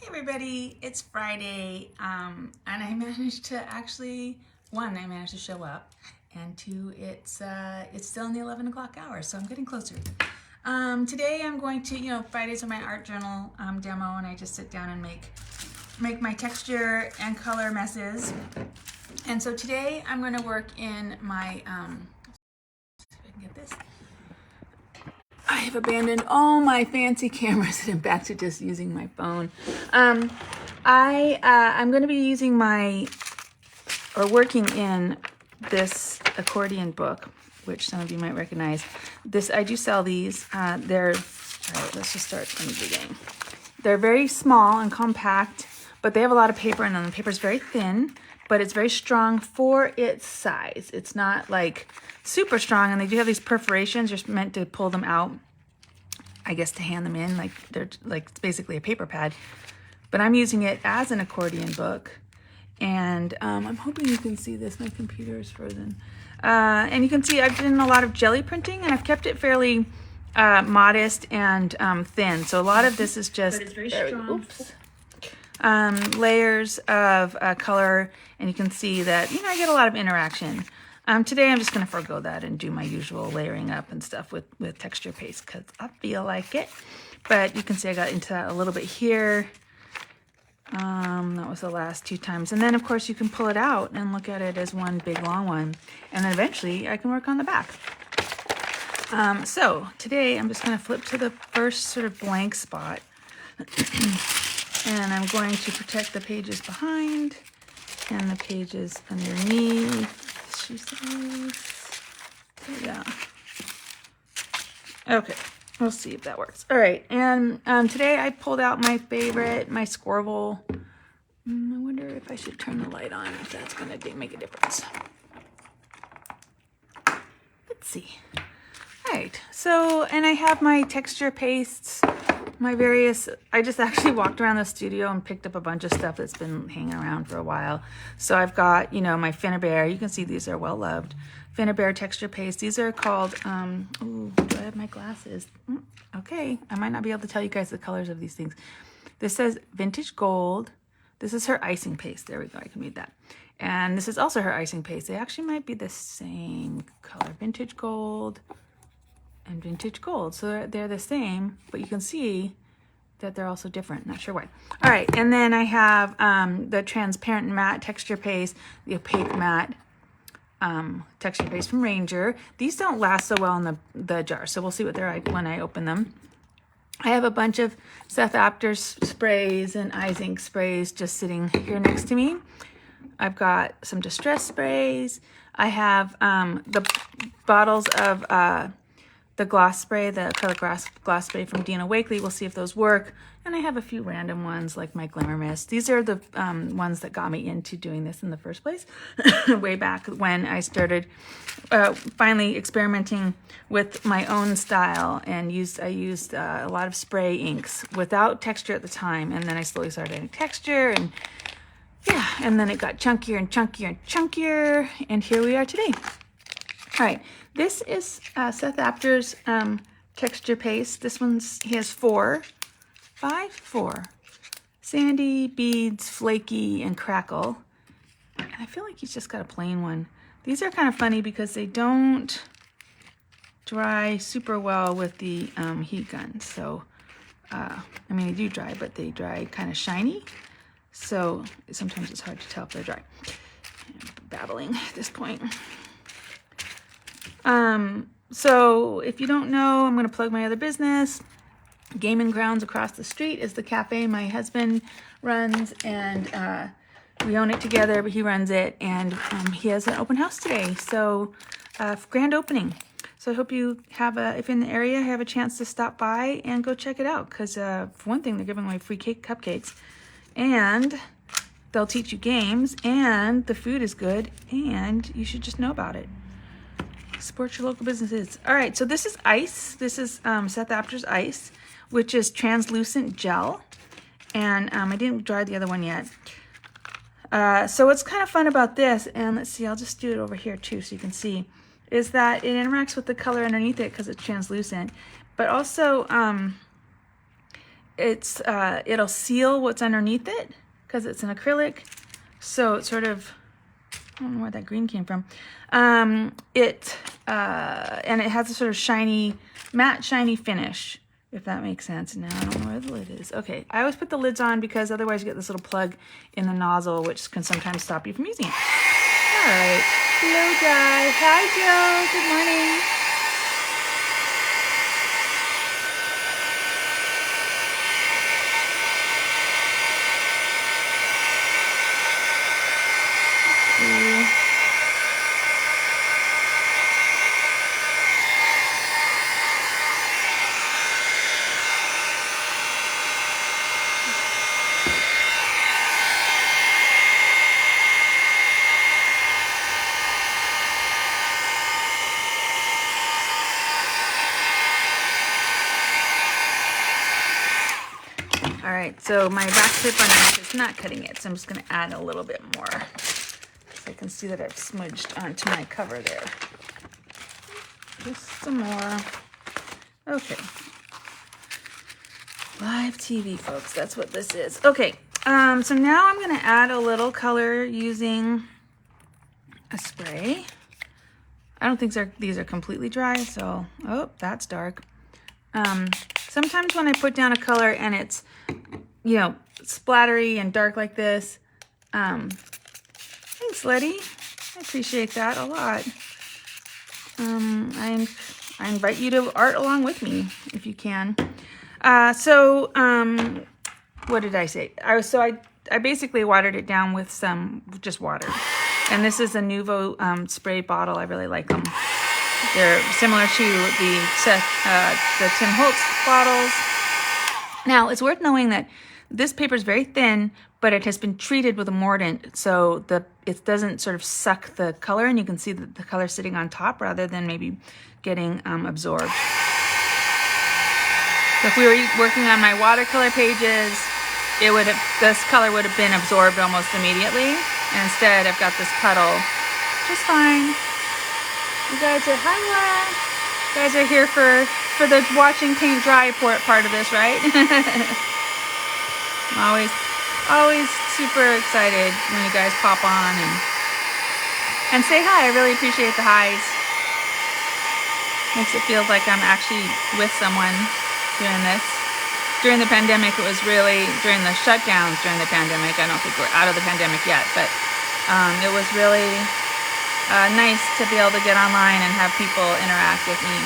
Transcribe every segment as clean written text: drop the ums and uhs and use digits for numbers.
Hey everybody, it's Friday, and I managed to actually, one, I managed to show up, and two, it's still in the 11 o'clock hour, so I'm getting closer. Today I'm going to, Fridays are my art journal demo, and I just sit down and make my texture and color messes. And so today I'm going to work in my, see if I can get this. I have abandoned all my fancy cameras and I'm back to just using my phone. I'm going to be using working in this accordion book, which some of you might recognize. I do sell these. All right, let's just start from the beginning. They're very small and compact, but they have a lot of paper in them. The paper is very thin, but it's very strong for its size. It's not like super strong, and they do have these perforations. You're meant to pull them out, I guess, to hand them in, like they're like it's basically a paper pad. But I'm using it as an accordion book, and I'm hoping you can see this. My computer is frozen, and you can see I've done a lot of jelly printing, and I've kept it fairly modest and thin. So a lot of this is just layers of color, and you can see that I get a lot of interaction. Today I'm just going to forego that and do my usual layering up and stuff with texture paste because I feel like it. But you can see I got into that a little bit here. That was the last two times. And then of course you can pull it out and look at it as one big long one. And then eventually I can work on the back. So today I'm just going to flip to the first sort of blank spot. And I'm going to protect the pages behind and the pages underneath. She says, yeah. Okay, we'll see if that works. All right, and today I pulled out my favorite, my Scorval. I wonder if I should turn the light on, if that's going to make a difference. Let's see. All right, so, and I have my texture pastes, my various, I just actually walked around the studio and picked up a bunch of stuff that's been hanging around for a while. So I've got, my Finnabair. You can see these are well loved. Finnabair texture paste. These are called, ooh, do I have my glasses? Okay, I might not be able to tell you guys the colors of these things. This says Vintage Gold. This is her icing paste. There we go, I can read that. And this is also her icing paste. They actually might be the same color. Vintage Gold and Vintage Gold. So they're the same, but you can see that they're also different. Not sure why. All right, and then I have the transparent matte texture paste, the opaque matte texture paste from Ranger. These don't last so well in the jar, so we'll see what they're like when I open them. I have a bunch of Seth Apter sprays and Izink sprays just sitting here next to me. I've got some distress sprays. I have the bottles of the gloss spray, the acrylic gloss spray from Dina Wakley. We'll see if those work. And I have a few random ones like my Glimmer Mist. These are the ones that got me into doing this in the first place, way back when I started finally experimenting with my own style, and I used a lot of spray inks without texture at the time, and then I slowly started adding texture, and yeah, and then it got chunkier and chunkier and chunkier, and here we are today. All right, this is Seth Apter's texture paste. This he has four. Sandy, Beads, Flaky, and Crackle. And I feel like he's just got a plain one. These are kind of funny because they don't dry super well with the heat gun. So, I mean, they do dry, but they dry kind of shiny. So sometimes it's hard to tell if they're dry. I'm babbling at this point. So if you don't know, I'm going to plug my other business. Gaming Grounds across the street is the cafe my husband runs, and we own it together, but he runs it, and he has an open house today. So grand opening. So I hope you have if in the area, have a chance to stop by and go check it out. Because for one thing, they're giving away free cupcakes, and they'll teach you games, and the food is good, and you should just know about it. Support your local businesses. All right, so this is ice. This is Seth Apter's ice, which is translucent gel. And I didn't dry the other one yet. So what's kind of fun about this, and let's see, I'll just do it over here too so you can see, is that it interacts with the color underneath it because it's translucent. But also, it'll seal what's underneath it because it's an acrylic. So it's sort of, I don't know where that green came from. And it has a sort of shiny, matte shiny finish, if that makes sense. Now I don't know where the lid is. Okay, I always put the lids on because otherwise you get this little plug in the nozzle, which can sometimes stop you from using it. All right, blow dry. Hi, Joe. Good morning. All right, so my back paper knife is not cutting it, so I'm just going to add a little bit more. So I can see that I've smudged onto my cover there. Just some more. Okay. Live TV, folks, that's what this is. Okay, so now I'm going to add a little color using a spray. I don't think these are completely dry, so, oh, that's dark. Sometimes when I put down a color and it's, you know, splattery and dark like this, thanks, Letty. I appreciate that a lot. I invite you to art along with me if you can. What did I say? I basically watered it down with just water. And this is a Nuvo spray bottle. I really like them. They're similar to the Tim Holtz bottles. Now, it's worth knowing that this paper is very thin, but it has been treated with a mordant, so it doesn't sort of suck the color, and you can see the color sitting on top rather than maybe getting absorbed. So if we were working on my watercolor pages, this color would have been absorbed almost immediately. And instead, I've got this puddle just fine. You guys are, hi Laura. You guys are here for the watching paint dry part of this, right? I'm always super excited when you guys pop on and say hi. I really appreciate the highs. Makes it feel like I'm actually with someone doing this. During the pandemic, it was really, during the shutdowns during the pandemic, I don't think we're out of the pandemic yet, but it was really nice to be able to get online and have people interact with me.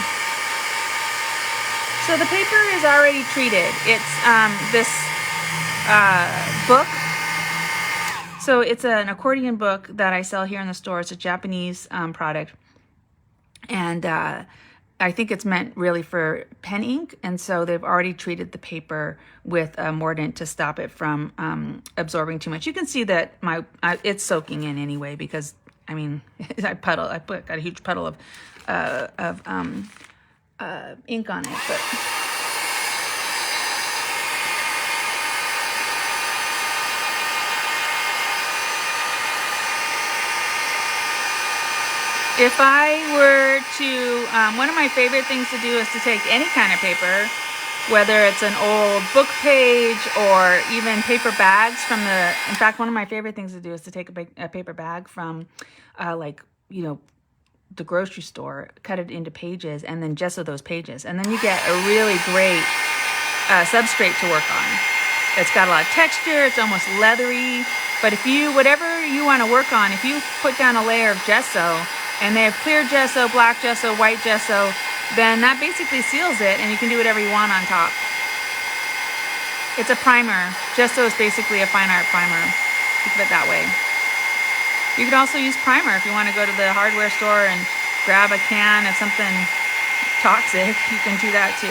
So the paper is already treated. It's this book. So it's an accordion book that I sell here in the store. It's a Japanese product. And I think it's meant really for pen ink. And so they've already treated the paper with a mordant to stop it from absorbing too much. You can see that it's soaking in anyway because, I mean, I got a huge puddle of ink on it. But if I were to, one of my favorite things to do is to take any kind of paper, whether it's an old book page or even paper bags in fact, one of my favorite things to do is to take a paper bag from the grocery store, cut it into pages, and then gesso those pages. And then you get a really great substrate to work on. It's got a lot of texture, it's almost leathery, but whatever you want to work on, if you put down a layer of gesso, and they have clear gesso, black gesso, white gesso, then that basically seals it, and you can do whatever you want on top. It's a primer. Gesso is basically a fine art primer. Think of it that way. You could also use primer if you want to go to the hardware store and grab a can of something toxic. You can do that too.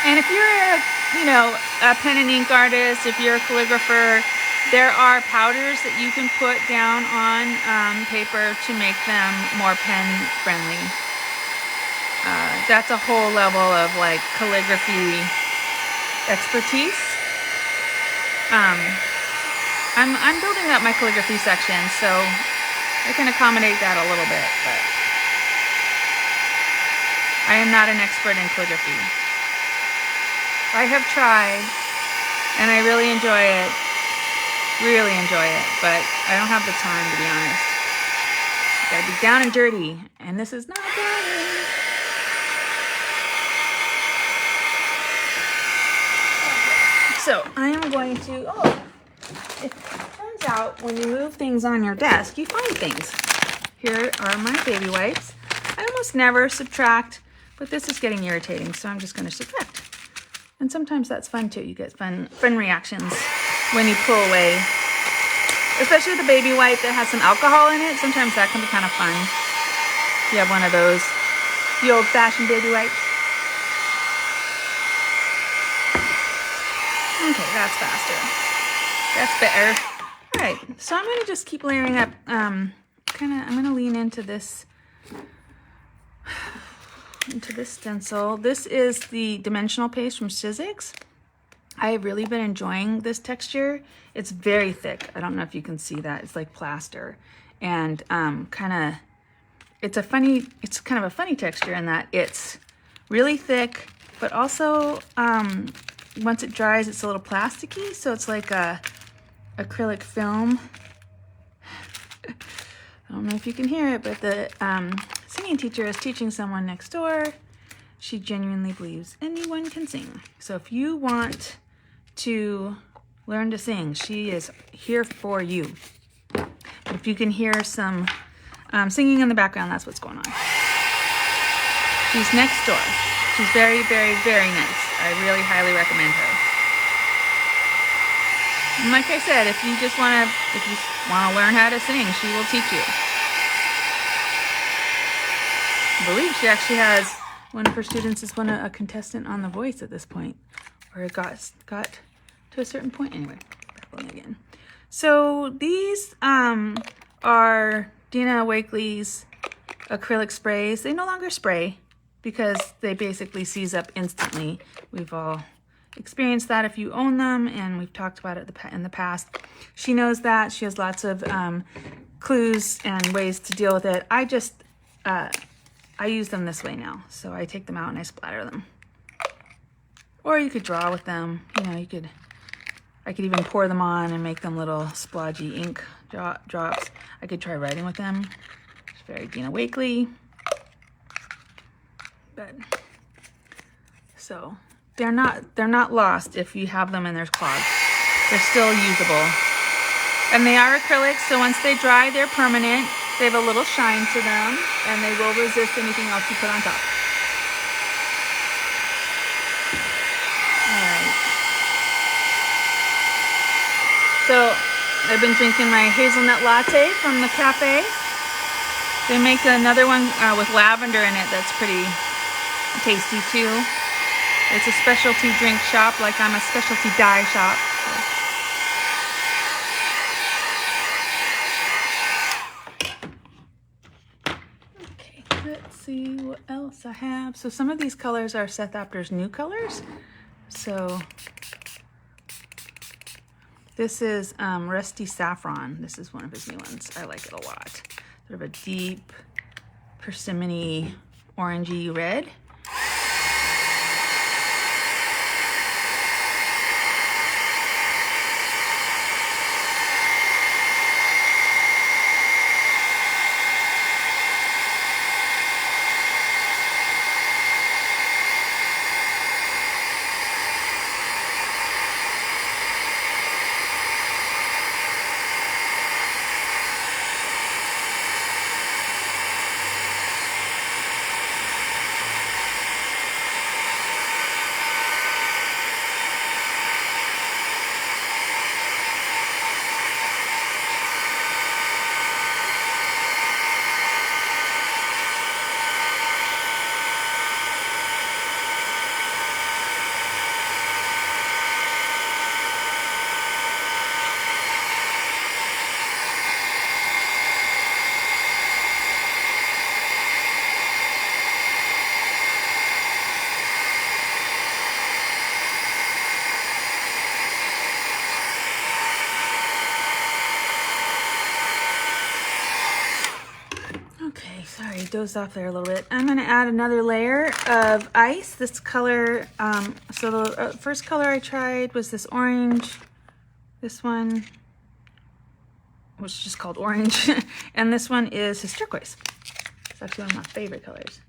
And if you're a pen and ink artist, if you're a calligrapher, there are powders that you can put down on paper to make them more pen friendly. That's a whole level of like calligraphy expertise. I'm building up my calligraphy section, so I can accommodate that a little bit, but I am not an expert in calligraphy. I have tried, and I really enjoy it. Really enjoy it, but I don't have the time, to be honest. Gotta be down and dirty, and this is not dirty. So I am going to, it turns out when you move things on your desk, you find things. Here are my baby wipes. I almost never subtract, but this is getting irritating, so I'm just going to subtract. And sometimes that's fun too. You get fun reactions when you pull away. Especially with a baby wipe that has some alcohol in it. Sometimes that can be kind of fun. You have one of those, the old-fashioned baby wipes. Okay, that's faster. That's better. All right, so I'm going to just keep layering up. I'm going to lean into this stencil. This is the dimensional paste from Sizzix. I have really been enjoying this texture. It's very thick. I don't know if you can see that. It's like plaster, and it's kind of a funny texture in that it's really thick, but also once it dries, it's a little plasticky. So it's like a acrylic film. I don't know if you can hear it, but the singing teacher is teaching someone next door. She genuinely believes anyone can sing. So if you want to learn to sing, she is here for you. But if you can hear some singing in the background, that's what's going on. She's next door. She's very, very, very nice. I really highly recommend her. And like I said, if you want to learn how to sing, she will teach you. I believe she actually has one of her students is a contestant on The Voice at this point, or it got to a certain point. Anyway, babbling again. So these are Dina Wakley's acrylic sprays. They no longer spray because they basically seize up instantly. We've all experienced that if you own them, and we've talked about it in the past. She knows that. She has lots of clues and ways to deal with it. I use them this way now. So I take them out and I splatter them. Or you could draw with them. You know, I could even pour them on and make them little splodgy ink drops. I could try writing with them. It's very Dina Wakley. But so they're not lost if you have them and there's clogs. They're still usable. And they are acrylics, so once they dry, they're permanent. They have a little shine to them, and they will resist anything else you put on top. All right. So I've been drinking my hazelnut latte from the cafe. They make another one with lavender in it that's pretty tasty too. It's a specialty drink shop, like I'm a specialty dye shop. Okay, let's see what else I have. So some of these colors are Seth Apter's new colors. So this is Rusty Saffron. This is one of his new ones. I like it a lot. Sort of a deep persimmony orangey red. dozed off there a little bit. I'm going to add another layer of ice. This color, so the first color I tried was this orange. This one was just called orange. And this one is his turquoise. It's actually one of my favorite colors.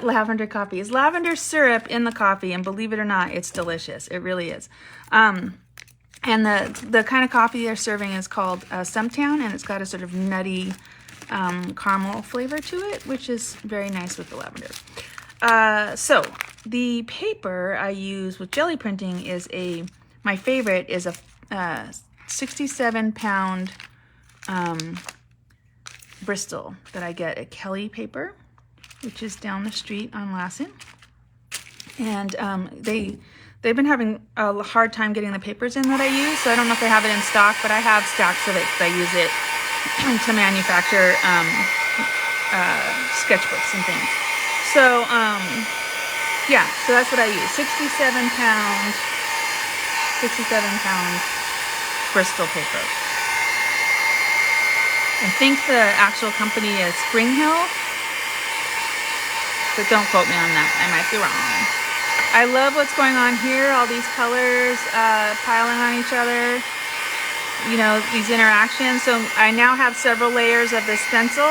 Lavender coffee. Is lavender syrup in the coffee, and believe it or not, it's delicious. It really is. And the kind of coffee they're serving is called Stumptown, and it's got a sort of nutty caramel flavor to it, which is very nice with the lavender. So the paper I use with jelly printing is my favorite is a 67-pound Bristol that I get at Kelly Paper, which is down the street on Lassen. And they've been having a hard time getting the papers in that I use, so I don't know if they have it in stock, but I have stacks of it because I use it to manufacture sketchbooks and things. So, yeah, so that's what I use. 67-pound Bristol paper. I think the actual company is Spring Hill, but don't quote me on that. I might be wrong. I love what's going on here, all these colors piling on each other, you know, these interactions. So I now have several layers of this stencil,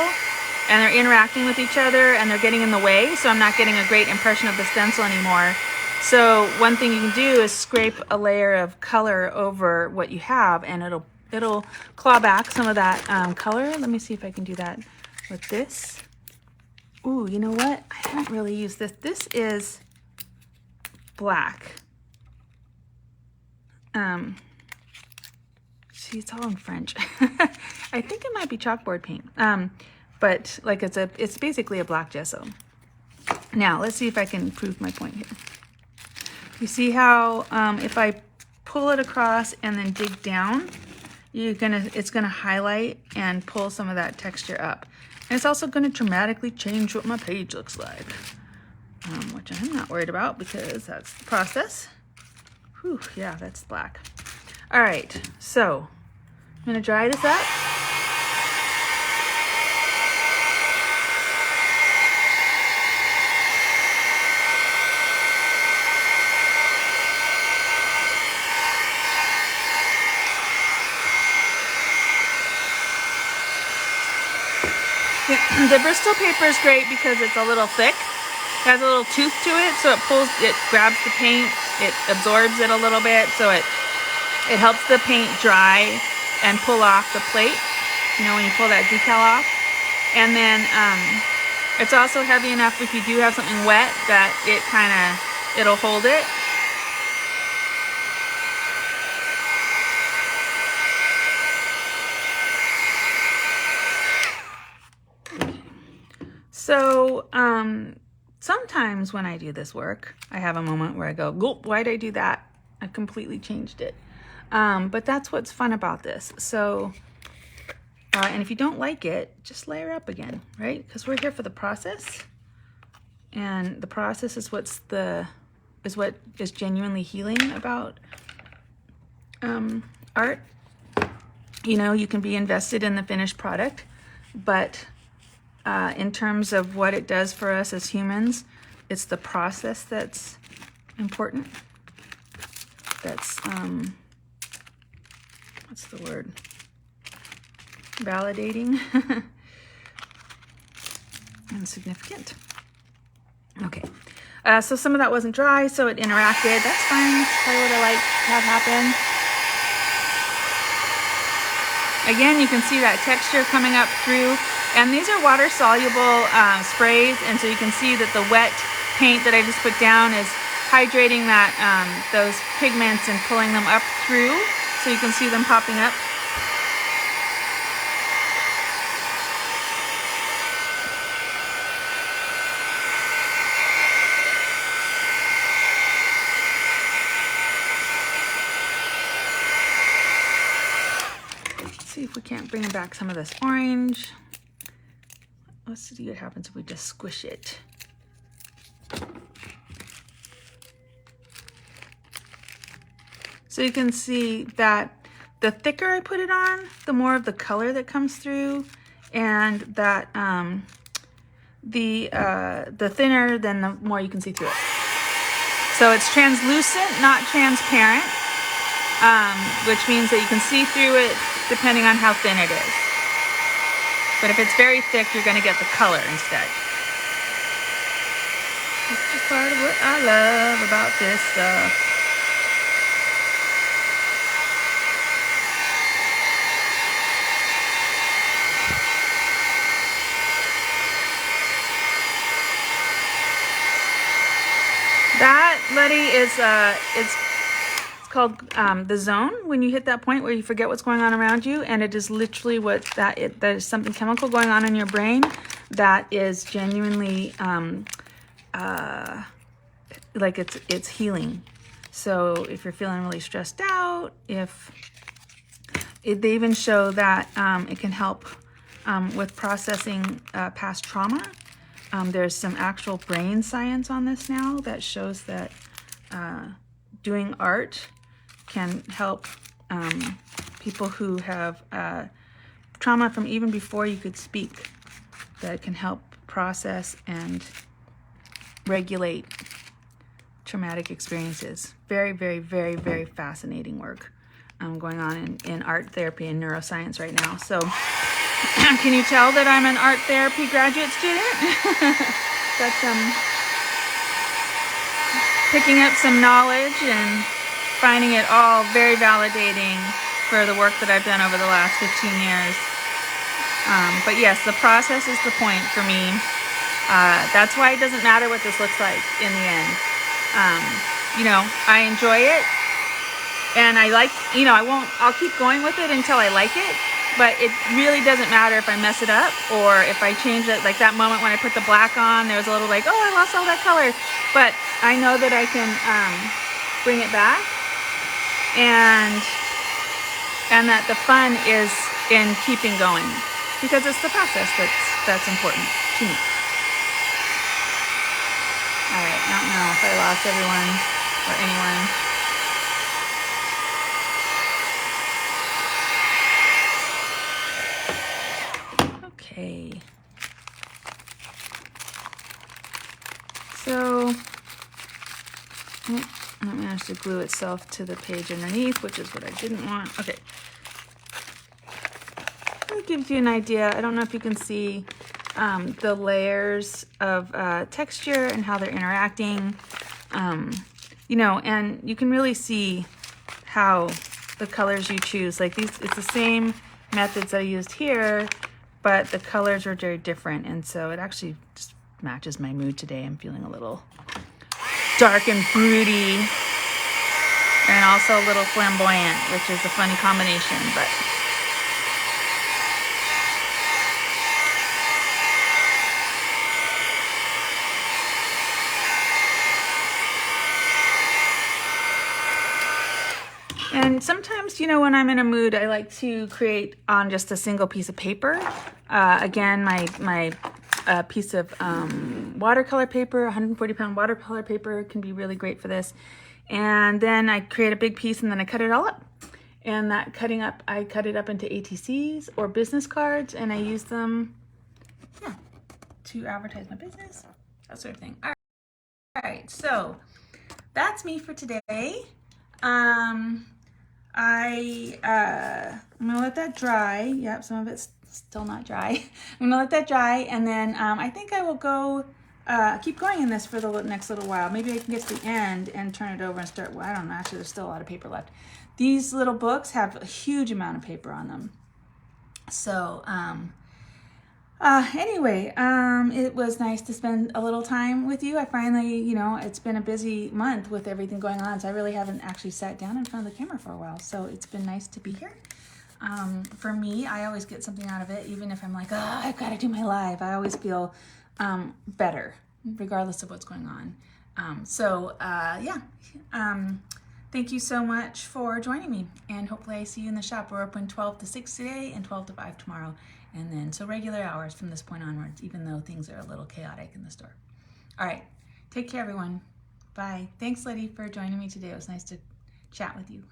and they're interacting with each other, and they're getting in the way, so I'm not getting a great impression of the stencil anymore. So one thing you can do is scrape a layer of color over what you have, and it'll claw back some of that color. Let me see if I can do that with this. Ooh, you know what? I haven't really used this. This is black. See, it's all in French. I think it might be chalkboard paint. But like it's basically a black gesso. Now let's see if I can prove my point here. You see how if I pull it across and then dig down, it's gonna highlight and pull some of that texture up. And it's also gonna dramatically change what my page looks like. Which I'm not worried about because that's the process. Whew, yeah, that's black. All right, so I'm gonna dry this up. The Bristol paper is great because it's a little thick. It has a little tooth to it, so it grabs the paint, it absorbs it a little bit, so it helps the paint dry and pull off the plate, you know, when you pull that decal off. And then it's also heavy enough if you do have something wet that it'll hold it. So sometimes when I do this work, I have a moment where I go, gulp, why'd I do that? I completely changed it. But that's what's fun about this. So, and if you don't like it, just layer up again, right? Because we're here for the process. And the process is what is genuinely healing about art. You know, you can be invested in the finished product, but in terms of what it does for us as humans, it's the process that's important. That's, what's the word? Validating and significant. Okay, so some of that wasn't dry, so it interacted. That's fine. That's probably what I like to have happen. Again, you can see that texture coming up through. And these are water-soluble sprays, and so you can see that the wet paint that I just put down is hydrating those pigments and pulling them up through, so you can see them popping up. Let's see if we can't bring back some of this orange. Let's see what happens if we just squish it. So you can see that the thicker I put it on, the more of the color that comes through, and that the thinner, then the more you can see through it. So it's translucent, not transparent, which means that you can see through it depending on how thin it is. But if it's very thick, you're going to get the color instead. It's just part of what I love about this stuff. That, Letty, is it's called the zone. When you hit that point where you forget what's going on around you, and it is literally what that is, something chemical going on in your brain that is genuinely like it's healing. So if you're feeling really stressed out, they even show that it can help with processing past trauma. There's some actual brain science on this now that shows that doing art can help people who have trauma from even before you could speak, that can help process and regulate traumatic experiences. Very, very, very, very fascinating work going on in art therapy and neuroscience right now. So can you tell that I'm an art therapy graduate student? That's picking up some knowledge and finding it all very validating for the work that I've done over the last 15 years. But yes, the process is the point for me. That's why it doesn't matter what this looks like in the end. You know, I enjoy it, and I like, you know, I'll keep going with it until I like it. But it really doesn't matter if I mess it up or if I change it. Like that moment when I put the black on, there was a little like, oh, I lost all that color. But I know that I can bring it back, and that the fun is in keeping going, because it's the process that's important to me. All right, I don't know if I lost everyone or anyone. Okay, so it managed to glue itself to the page underneath, which is what I didn't want. Okay, that gives you an idea. I don't know if you can see the layers of texture and how they're interacting, you know, and you can really see how the colors you choose, like these, it's the same methods I used here, but the colors are very different, and so it actually just matches my mood today. I'm feeling a little dark and broody, and also a little flamboyant, which is a funny combination, but and sometimes, you know, when I'm in a mood, I like to create on just a single piece of paper. Again, my piece of watercolor paper, 140-pound watercolor paper can be really great for this. And then I create a big piece and then I cut it all up. And that cutting up, I cut it up into ATCs or business cards, and I use them, yeah, to advertise my business, that sort of thing. All right, so that's me for today. I'm gonna let that dry. Yep, some of it's still not dry. I'm gonna let that dry, and then I think I will go keep going in this for the next little while. Maybe I can get to the end and turn it over and start. Well, I don't know. Actually, there's still a lot of paper left. These little books have a huge amount of paper on them. So anyway, it was nice to spend a little time with you. I finally, you know, it's been a busy month with everything going on, so I really haven't actually sat down in front of the camera for a while. So it's been nice to be here. For me, I always get something out of it, even if I'm like, oh, I've got to do my live. I always feel better, regardless of what's going on. Thank you so much for joining me, and hopefully I see you in the shop. We're open 12 to 6 today and 12 to 5 tomorrow. And then, so regular hours from this point onwards, even though things are a little chaotic in the store. All right, take care, everyone. Bye. Thanks, Letty, for joining me today. It was nice to chat with you.